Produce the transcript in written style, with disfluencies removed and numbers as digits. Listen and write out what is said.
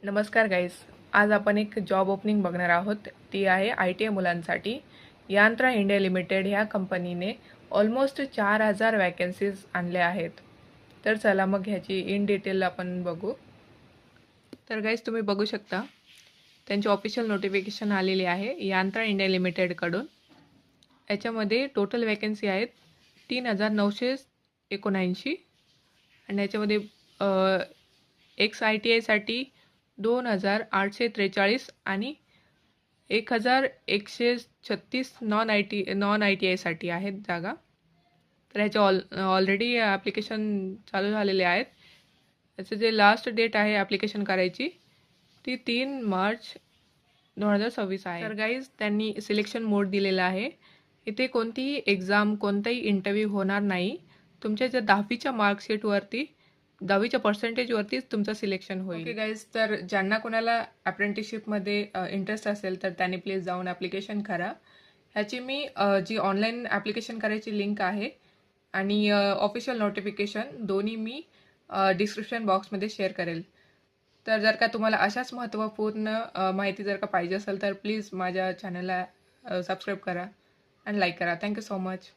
नमस्कार गाईज. आज आपण एक जॉब ओपनिंग बघणार आहोत. ती आहे ITI मुलांसाठी. यांत्रा इंडिया लिमिटेड ह्या कंपनीने ऑलमोस्ट 4,000 वॅकन्सीज आणल्या आहेत. तर चला मग ह्याची इन डिटेल आपण बघू. तर गाईज तुम्ही बघू शकता त्यांची ऑफिशियल नोटिफिकेशन आलेली आहे यांत्रा इंडिया लिमिटेडकडून. याच्यामध्ये टोटल वॅकन्सी आहेत 3,979 आणि याच्यामध्ये XITIसाठी 2,843 आणि 1,136 नॉन ITIसाठी आहेत जागा. तर ह्याचे ऑलरेडी ॲप्लिकेशन चालू झालेले आहेत. याचं जे लास्ट डेट आहे ॲप्लिकेशन करायची ती 3 मार्च 2026 आहे. तर गाईज त्यांनी सिलेक्शन मोड दिलेला आहे. इथे कोणतीही एक्झाम कोणताही इंटरव्ह्यू होणार नाही. तुमच्या ज्या 10वीच्या मार्कशीटवरती 10वीच्या पर्सेंटेजवरतीच तुमचं सिलेक्शन होईल. ओके गाईज, तर ज्यांना कोणाला अप्रेंटिसशिपमध्ये इंटरेस्ट असेल तर त्यांनी प्लीज जाऊन ॲप्लिकेशन करा. ह्याची मी जी ऑनलाईन ॲप्लिकेशन करायची लिंक आहे आणि ऑफिशियल नोटिफिकेशन दोन्ही मी डिस्क्रिप्शन बॉक्समध्ये शेअर करेल. तर जर का तुम्हाला अशाच महत्त्वपूर्ण माहिती जर का पाहिजे असेल तर प्लीज माझ्या चॅनलला सबस्क्राईब करा आणि लाईक करा. Thank you so much.